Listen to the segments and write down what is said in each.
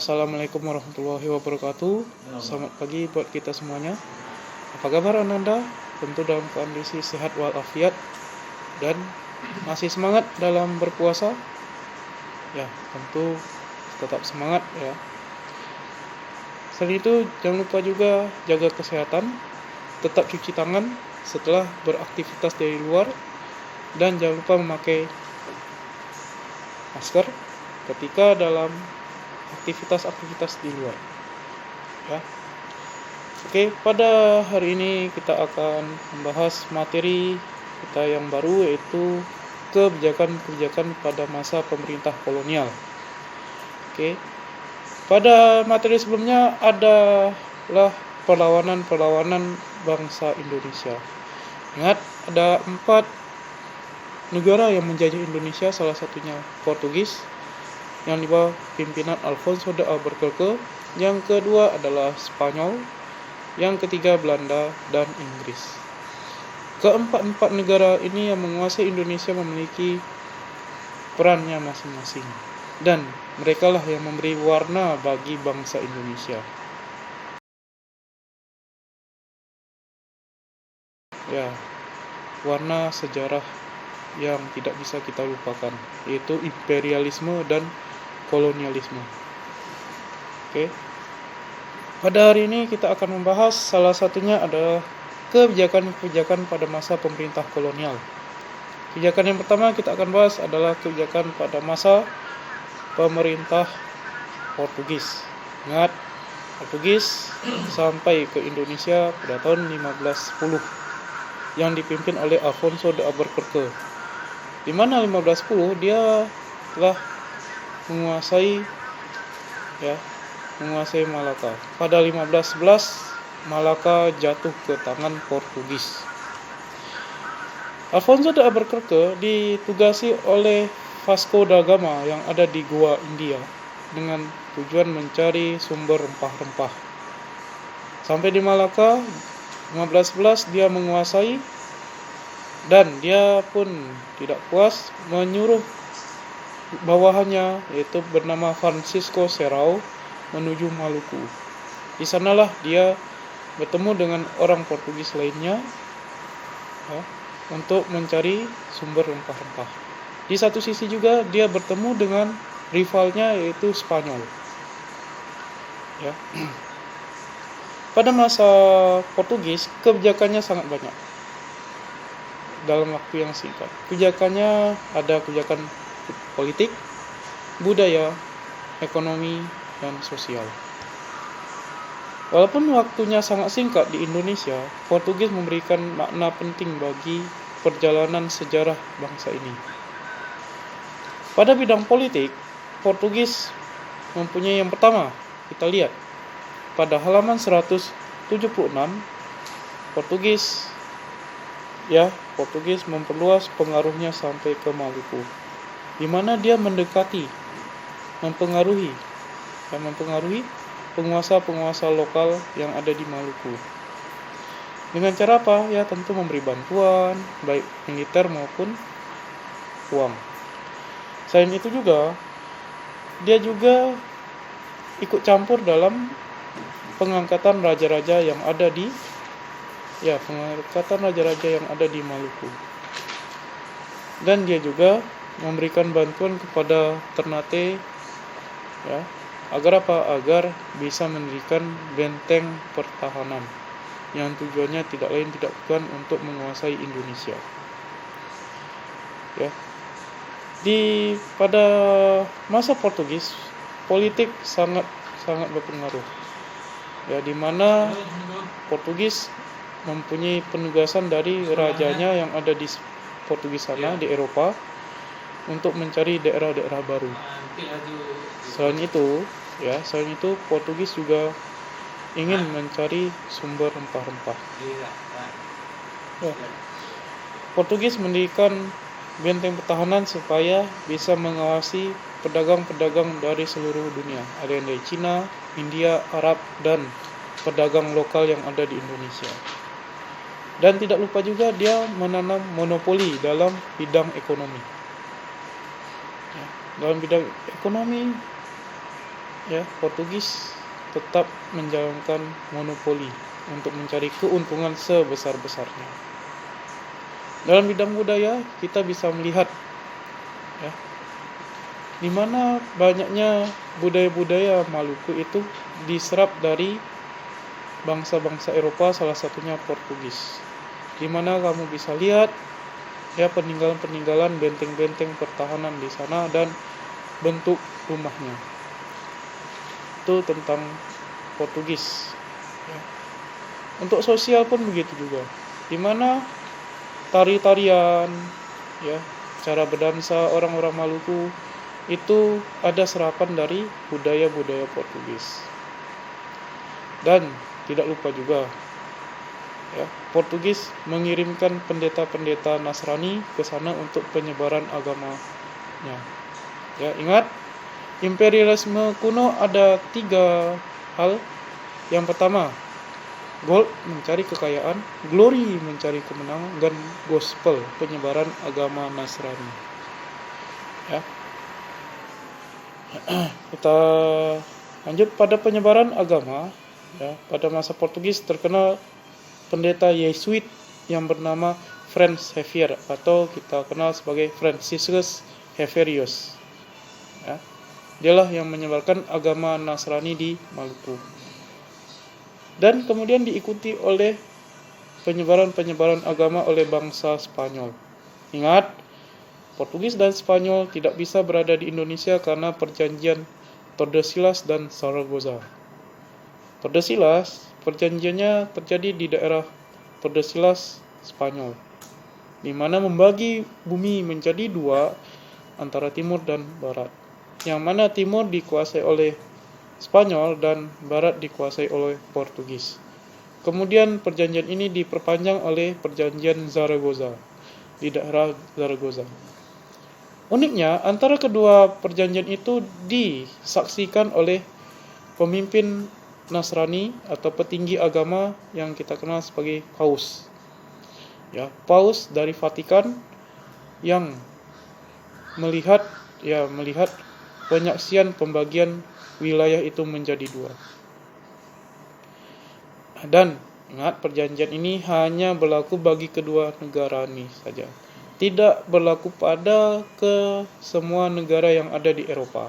Assalamualaikum warahmatullahi wabarakatuh. Selamat pagi buat kita semuanya. Apa kabar Ananda? Tentu dalam kondisi sehat walafiat dan masih semangat dalam berpuasa. Ya, tentu tetap semangat ya. Selain itu, jangan lupa juga jaga kesehatan, tetap cuci tangan setelah beraktivitas dari luar, dan jangan lupa memakai masker ketika dalam aktivitas di luar ya. Oke, pada hari ini kita akan membahas materi kita yang baru, yaitu kebijakan-kebijakan pada masa pemerintah kolonial. Oke, pada materi sebelumnya adalah perlawanan bangsa Indonesia. Ingat, ada 4 negara yang menjajah Indonesia, salah satunya Portugis yang di bawah pimpinan Alfonso de Albuquerque, yang kedua adalah Spanyol, yang ketiga Belanda dan Inggris. Keempat negara ini yang menguasai Indonesia memiliki perannya masing-masing, dan merekalah yang memberi warna bagi bangsa Indonesia. Ya, warna sejarah yang tidak bisa kita lupakan, yaitu imperialisme dan kolonialisme. Oke. Pada hari ini kita akan membahas salah satunya adalah kebijakan-kebijakan pada masa pemerintah kolonial. Kebijakan yang pertama kita akan bahas adalah kebijakan pada masa pemerintah Portugis. Ingat, Portugis sampai ke Indonesia pada tahun 1510 yang dipimpin oleh Alfonso de Albuquerque. Di mana 1510 dia telah menguasai Malaka. Pada 1511 Malaka jatuh ke tangan Portugis. Alfonso de Albuquerque ditugasi oleh Vasco da Gama yang ada di Goa, India, dengan tujuan mencari sumber rempah-rempah. Sampai di Malaka 1511 dia menguasai, dan dia pun tidak puas, menyuruh bawahannya, yaitu bernama Francisco Serrao, menuju Maluku. Di sanalah dia bertemu dengan orang Portugis lainnya untuk mencari sumber rempah-rempah. Di satu sisi juga dia bertemu dengan rivalnya, yaitu Spanyol. Ya. Pada masa Portugis, kebijakannya sangat banyak dalam waktu yang singkat. Kebijakannya ada kebijakan politik, budaya, ekonomi, dan sosial. Walaupun waktunya sangat singkat di Indonesia, Portugis memberikan makna penting bagi perjalanan sejarah bangsa ini. Pada bidang politik, Portugis mempunyai yang pertama, kita lihat pada halaman 176, Portugis memperluas pengaruhnya sampai ke Maluku, di mana dia mempengaruhi penguasa-penguasa lokal yang ada di Maluku. Dengan cara apa? Ya, tentu memberi bantuan, baik militer maupun uang. Selain itu juga, dia juga ikut campur dalam pengangkatan raja-raja yang ada di Maluku. Dan dia juga memberikan bantuan kepada Ternate, agar apa? Agar bisa mendirikan benteng pertahanan yang tujuannya tidak lain tidak bukan untuk menguasai Indonesia. Ya. Pada masa Portugis, politik sangat berpengaruh. Ya, di mana Portugis mempunyai penugasan dari rajanya yang ada di Portugis sana, di Eropa, untuk mencari daerah-daerah baru. Selain itu Portugis juga ingin mencari sumber rempah-rempah. Portugis mendirikan benteng pertahanan supaya bisa mengawasi pedagang-pedagang dari seluruh dunia. Ada yang dari Cina, India, Arab, dan pedagang lokal yang ada di Indonesia. Dan tidak lupa juga dia menanam monopoli dalam bidang ekonomi. Dalam bidang ekonomi, ya, Portugis tetap menjalankan monopoli untuk mencari keuntungan sebesar-besarnya. Dalam bidang budaya kita bisa melihat ya, di mana banyaknya budaya-budaya Maluku itu diserap dari bangsa-bangsa Eropa, salah satunya Portugis. Di mana kamu bisa lihat ya peninggalan-peninggalan benteng-benteng pertahanan di sana dan bentuk rumahnya. Itu tentang Portugis. Ya. Untuk sosial pun begitu juga. Di mana tari-tarian, ya, cara berdansa orang-orang Maluku itu ada serapan dari budaya-budaya Portugis. Dan tidak lupa juga, ya, Portugis mengirimkan pendeta-pendeta Nasrani ke sana untuk penyebaran agamanya. Ya, ingat, imperialisme kuno ada 3 hal. Yang pertama, gold mencari kekayaan, glory mencari kemenangan, dan gospel penyebaran agama Nasrani. Ya. Kita lanjut pada penyebaran agama. Ya, pada masa Portugis terkenal pendeta Yesuit yang bernama Franz Xavier atau kita kenal sebagai Franciscus Xaverius. Ya. Dialah yang menyebarkan agama Nasrani di Maluku. Dan kemudian diikuti oleh penyebaran-penyebaran agama oleh bangsa Spanyol. Ingat, Portugis dan Spanyol tidak bisa berada di Indonesia karena perjanjian Tordesillas dan Zaragoza. Tordesillas, perjanjiannya terjadi di daerah Tordesillas, Spanyol, di mana membagi bumi menjadi 2 antara timur dan barat. Yang mana timur dikuasai oleh Spanyol dan barat dikuasai oleh Portugis. Kemudian perjanjian ini diperpanjang oleh perjanjian Zaragoza di daerah Zaragoza. Uniknya, antara kedua perjanjian itu disaksikan oleh pemimpin Nasrani atau petinggi agama yang kita kenal sebagai Paus. Ya, Paus dari Vatikan yang melihat penyaksian pembagian wilayah itu menjadi 2. Dan ingat, perjanjian ini hanya berlaku bagi kedua negara ini saja. Tidak berlaku pada ke semua negara yang ada di Eropa.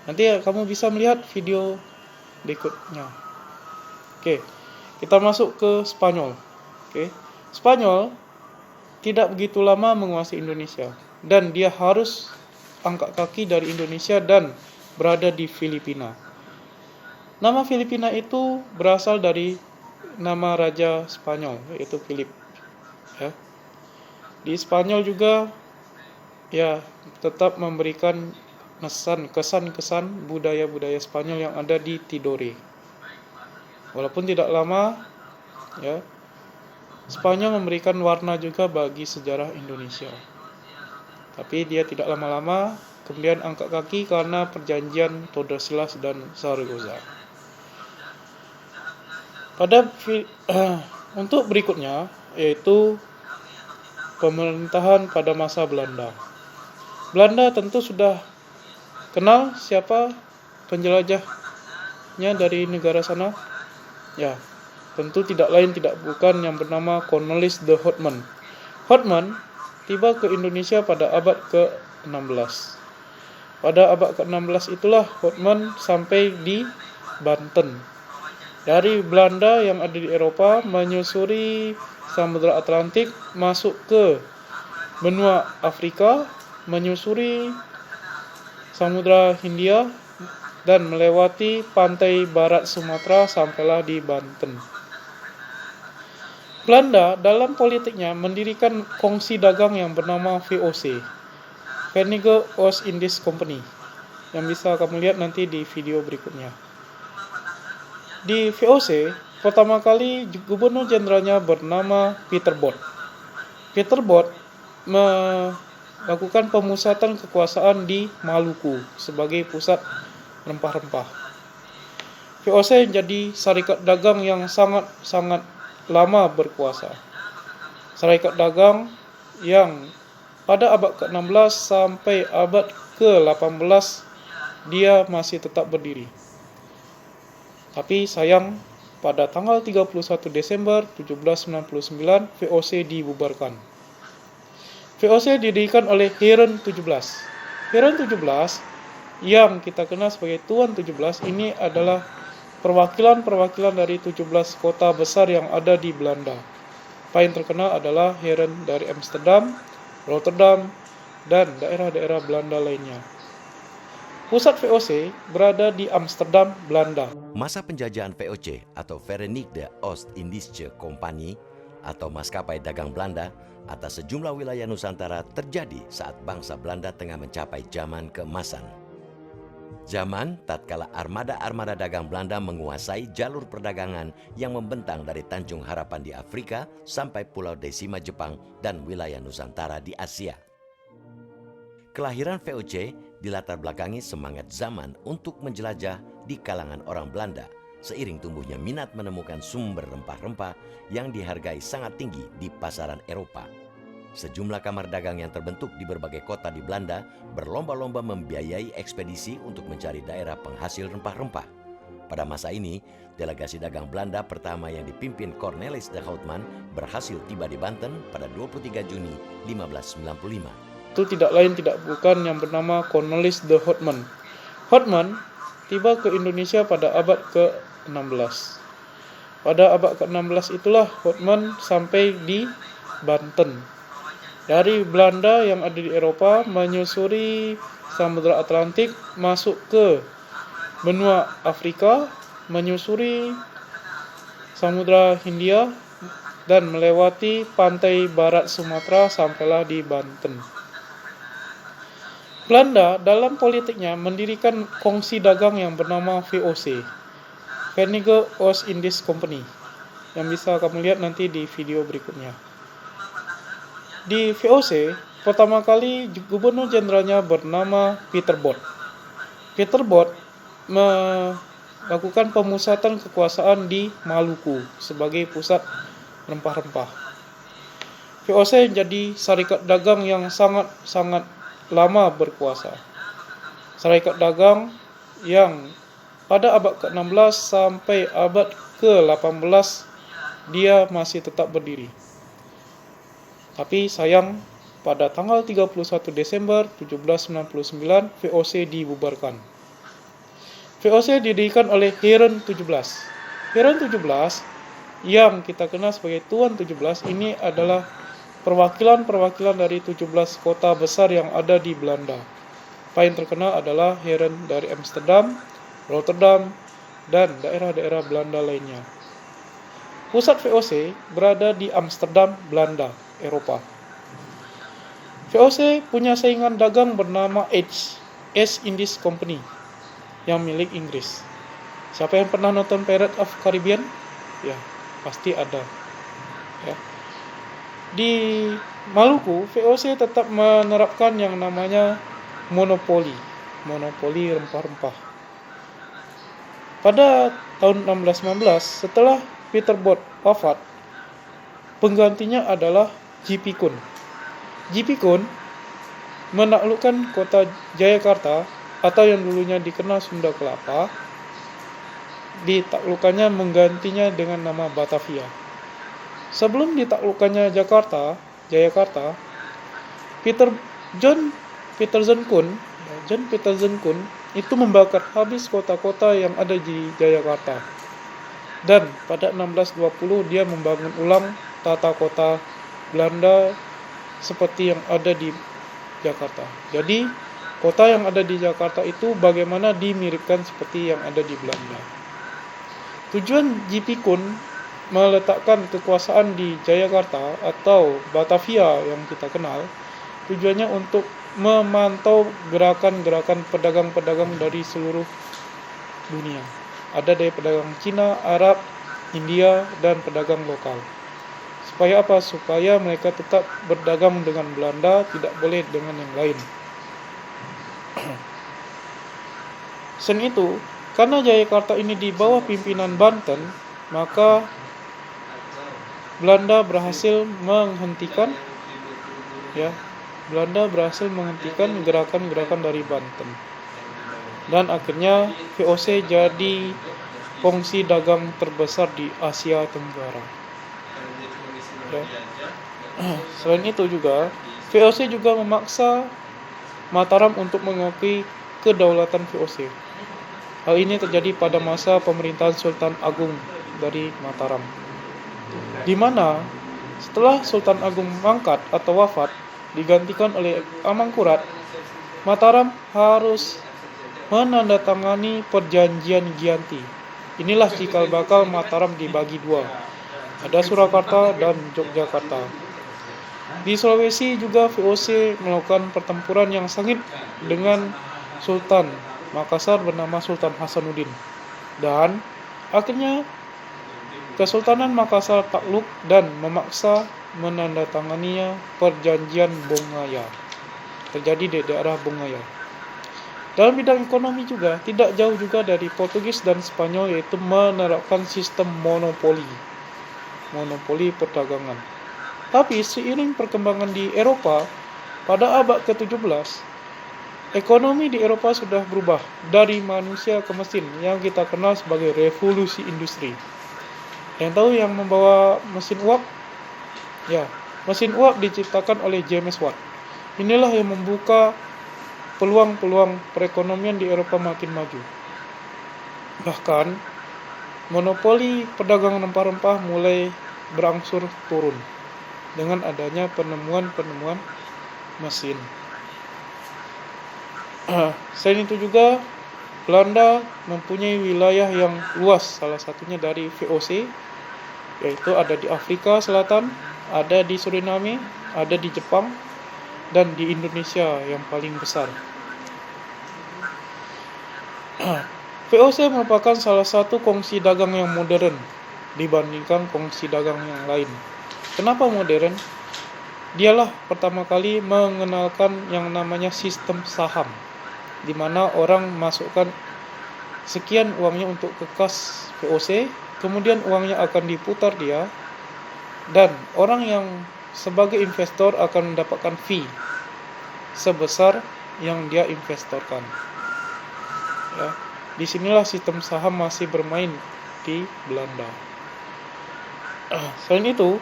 Nanti kamu bisa melihat video berikutnya. Oke, kita masuk ke Spanyol. Oke, Spanyol tidak begitu lama menguasai Indonesia dan dia harus angkat kaki dari Indonesia dan berada di Filipina. Nama Filipina itu berasal dari nama Raja Spanyol, yaitu Philip. Ya. Di Spanyol juga ya tetap memberikan kesan-kesan budaya-budaya Spanyol yang ada di Tidore. Walaupun tidak lama, ya, Spanyol memberikan warna juga bagi sejarah Indonesia. Tapi dia tidak lama-lama kemudian angkat kaki karena perjanjian Tordesillas dan Zaragoza. Untuk berikutnya yaitu pemerintahan pada masa Belanda. Belanda tentu sudah kenal siapa penjelajahnya dari negara sana. Ya, tentu tidak lain tidak bukan yang bernama Cornelis de Houtman. Houtman tiba ke Indonesia pada abad ke-16. Pada abad ke-16 itulah Houtman sampai di Banten. Dari Belanda yang ada di Eropa menyusuri Samudra Atlantik masuk ke benua Afrika, menyusuri Samudra Hindia dan melewati pantai barat Sumatera sampailah di Banten. Belanda dalam politiknya mendirikan kongsi dagang yang bernama VOC, Verenigde Oost-Indisch Company, yang bisa kamu lihat nanti di video berikutnya. Di VOC, pertama kali gubernur jenderalnya bernama Peter Both. Peter Both melakukan pemusatan kekuasaan di Maluku sebagai pusat rempah-rempah. VOC menjadi syarikat dagang yang sangat lama berkuasa. Syarikat dagang yang pada abad ke-16 sampai abad ke-18 dia masih tetap berdiri. Tapi sayang, pada tanggal 31 Desember 1799 VOC dibubarkan. VOC didirikan oleh Heeren 17. Heeren 17 yang kita kenal sebagai Tuan 17 ini adalah perwakilan-perwakilan dari 17 kota besar yang ada di Belanda. Paling terkenal adalah Heeren dari Amsterdam, Rotterdam, dan daerah-daerah Belanda lainnya. Pusat VOC berada di Amsterdam, Belanda. Masa penjajahan VOC atau Verenigde Oost-Indische Compagnie atau maskapai dagang Belanda atas sejumlah wilayah Nusantara terjadi saat bangsa Belanda tengah mencapai zaman keemasan. Zaman tatkala armada-armada dagang Belanda menguasai jalur perdagangan yang membentang dari Tanjung Harapan di Afrika sampai Pulau Desima Jepang dan wilayah Nusantara di Asia. Kelahiran VOC dilatar belakangi semangat zaman untuk menjelajah di kalangan orang Belanda seiring tumbuhnya minat menemukan sumber rempah-rempah yang dihargai sangat tinggi di pasaran Eropa. Sejumlah kamar dagang yang terbentuk di berbagai kota di Belanda berlomba-lomba membiayai ekspedisi untuk mencari daerah penghasil rempah-rempah. Pada masa ini, delegasi dagang Belanda pertama yang dipimpin Cornelis de Houtman berhasil tiba di Banten pada 23 Juni 1595. Itu tidak lain tidak bukan yang bernama Cornelis de Houtman. Houtman tiba ke Indonesia pada abad ke-16. Pada abad ke-16 itulah Houtman sampai di Banten. Dari Belanda yang ada di Eropa menyusuri Samudra Atlantik masuk ke benua Afrika, menyusuri Samudra Hindia dan melewati pantai barat Sumatera sampailah di Banten. Belanda dalam politiknya mendirikan kongsi dagang yang bernama VOC, Verenigde Oost-Indische Compagnie, yang bisa kamu lihat nanti di video berikutnya. Di VOC, pertama kali gubernur jenderalnya bernama Pieter Both. Pieter Both melakukan pemusatan kekuasaan di Maluku sebagai pusat rempah-rempah. VOC menjadi syarikat dagang yang sangat lama berkuasa. Syarikat dagang yang pada abad ke-16 sampai abad ke-18 dia masih tetap berdiri. Tapi sayang, pada tanggal 31 Desember 1799 VOC dibubarkan. VOC didirikan oleh Heeren 17. Heeren 17 yang kita kenal sebagai Tuan 17 ini adalah perwakilan-perwakilan dari 17 kota besar yang ada di Belanda. Paling terkenal adalah Heeren dari Amsterdam, Rotterdam, dan daerah-daerah Belanda lainnya. Pusat VOC berada di Amsterdam, Belanda, Eropa. VOC punya saingan dagang bernama East Indies Company yang milik Inggris. Siapa yang pernah nonton Pirates of Caribbean? Ya, pasti ada. Ya. Di Maluku, VOC tetap menerapkan yang namanya monopoli rempah-rempah. Pada tahun 1619, setelah Pieter Both wafat, penggantinya adalah J.P. Koen. J.P. Koen menaklukkan kota Jayakarta atau yang dulunya dikenal Sunda Kelapa. Ditaklukannya menggantinya dengan nama Batavia. Sebelum ditaklukkannya Jayakarta, John Peterson Koen itu membakar habis kota-kota yang ada di Jayakarta. Dan pada 1620 dia membangun ulang tata kota Belanda seperti yang ada di Jakarta. Jadi kota yang ada di Jakarta itu bagaimana dimiripkan seperti yang ada di Belanda. Tujuan J.P. Koen meletakkan kekuasaan di Jayakarta atau Batavia yang kita kenal, tujuannya untuk memantau gerakan-gerakan pedagang-pedagang dari seluruh dunia. Ada dari pedagang Cina, Arab, India, dan pedagang lokal. Supaya apa? Supaya mereka tetap berdagang dengan Belanda, tidak boleh dengan yang lain. Selain itu, karena Jayakarta ini di bawah pimpinan Banten, maka Belanda berhasil menghentikan gerakan-gerakan dari Banten. dan akhirnya VOC jadi kongsi dagang terbesar di Asia Tenggara. Ya. Selain itu juga, VOC juga memaksa Mataram untuk mengakui kedaulatan VOC. Hal ini terjadi pada masa pemerintahan Sultan Agung dari Mataram, di mana setelah Sultan Agung mangkat atau wafat digantikan oleh Amangkurat, Mataram harus menandatangani perjanjian Giyanti. Inilah cikal bakal Mataram dibagi dua, ada Surakarta dan Yogyakarta. Di Sulawesi juga VOC melakukan pertempuran yang sengit dengan Sultan Makassar bernama Sultan Hasanuddin, dan akhirnya Kesultanan Makassar takluk dan memaksa menandatanganinya perjanjian Bongaya. Terjadi di daerah Bongaya. Dalam bidang ekonomi juga tidak jauh juga dari Portugis dan Spanyol, yaitu menerapkan sistem monopoli perdagangan. Tapi seiring perkembangan di Eropa pada abad ke-17, ekonomi di Eropa sudah berubah dari manusia ke mesin yang kita kenal sebagai revolusi industri. Yang tahu yang membawa mesin uap? Ya, mesin uap diciptakan oleh James Watt. Inilah yang membuka peluang-peluang perekonomian di Eropa makin maju. Bahkan, monopoli perdagangan rempah-rempah mulai berangsur turun dengan adanya penemuan-penemuan mesin. Selain itu juga, Belanda mempunyai wilayah yang luas, salah satunya dari VOC, yaitu ada di Afrika Selatan, ada di Suriname, ada di Jepang, dan di Indonesia yang paling besar. VOC merupakan salah satu kongsi dagang yang modern dibandingkan kongsi dagang yang lain. Kenapa modern? Dialah pertama kali mengenalkan yang namanya sistem saham, di mana orang masukkan sekian uangnya untuk ke kas VOC, kemudian uangnya akan diputar dia, dan orang yang sebagai investor akan mendapatkan fee sebesar yang dia investorkan. Ya, disinilah sistem saham masih bermain di Belanda. Selain itu,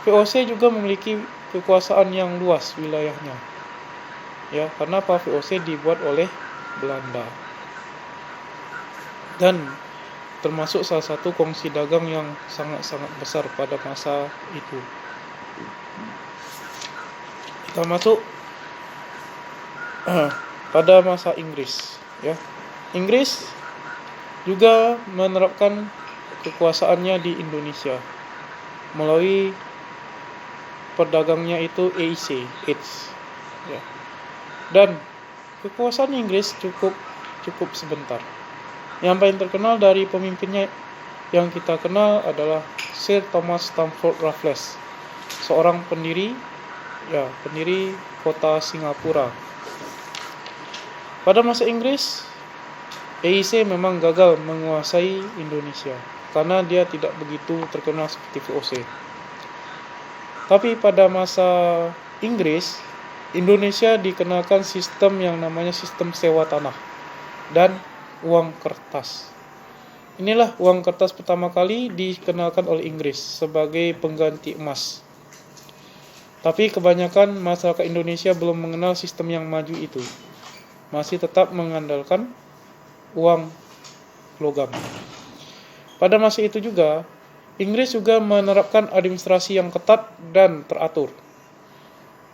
VOC juga memiliki kekuasaan yang luas wilayahnya. Ya, karena VOC dibuat oleh Belanda. Dan termasuk salah satu kongsi dagang yang sangat-sangat besar pada masa itu. Kita masuk pada masa Inggris, ya. Inggris juga menerapkan kekuasaannya di Indonesia melalui perdagangnya itu AIC, ya. Dan kekuasaan Inggris cukup sebentar. Yang paling terkenal dari pemimpinnya yang kita kenal adalah Sir Thomas Stamford Raffles, seorang pendiri kota Singapura. Pada masa Inggris, AIC memang gagal menguasai Indonesia karena dia tidak begitu terkenal seperti VOC. Tapi pada masa Inggris, Indonesia dikenalkan sistem yang namanya sistem sewa tanah dan uang kertas. Inilah uang kertas pertama kali dikenalkan oleh Inggris sebagai pengganti emas. Tapi kebanyakan masyarakat Indonesia belum mengenal sistem yang maju itu. Masih tetap mengandalkan uang logam. Pada masa itu juga, Inggris juga menerapkan administrasi yang ketat dan teratur.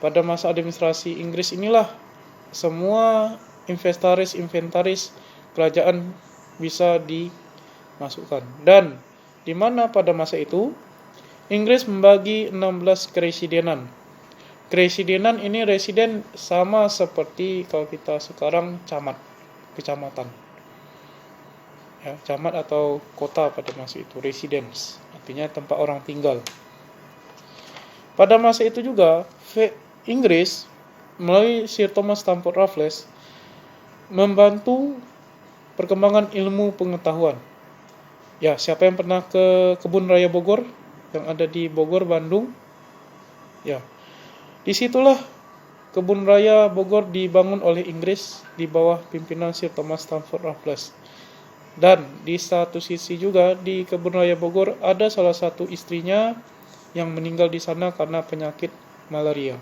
Pada masa administrasi Inggris inilah semua inventaris kerajaan bisa dimasukkan. Dan di mana pada masa itu Inggris membagi 16 keresidenan. Keresidenan ini residen sama seperti kalau kita sekarang kecamatan. Ya, camat atau kota pada masa itu, residence, artinya tempat orang tinggal. Pada masa itu juga Inggris melalui Sir Thomas Stamford Raffles membantu perkembangan ilmu pengetahuan. Ya, siapa yang pernah ke Kebun Raya Bogor yang ada di Bogor, Bandung? Ya, disitulah Kebun Raya Bogor dibangun oleh Inggris di bawah pimpinan Sir Thomas Stamford Raffles. Dan di satu sisi juga di Kebun Raya Bogor ada salah satu istrinya yang meninggal di sana karena penyakit malaria.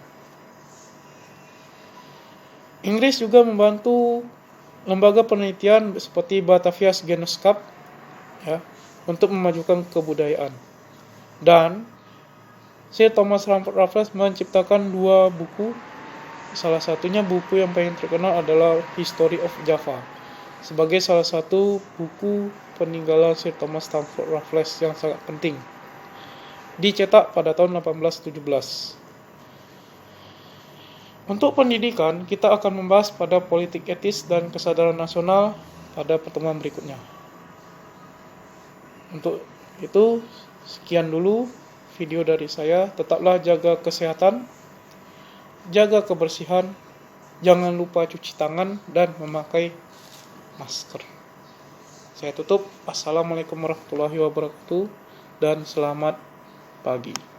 Inggris juga membantu lembaga penelitian seperti Batavia's Genootschap ya, untuk memajukan kebudayaan. Dan Sir Thomas Stamford Raffles menciptakan 2 buku. Salah satunya buku yang paling terkenal adalah History of Java, sebagai salah satu buku peninggalan Sir Thomas Stamford Raffles yang sangat penting. Dicetak pada tahun 1817. Untuk pendidikan, kita akan membahas pada politik etis dan kesadaran nasional pada pertemuan berikutnya. Untuk itu, sekian dulu video dari saya. Tetaplah jaga kesehatan, jaga kebersihan, jangan lupa cuci tangan dan memakai masker. Saya tutup. Assalamualaikum warahmatullahi wabarakatuh dan selamat pagi.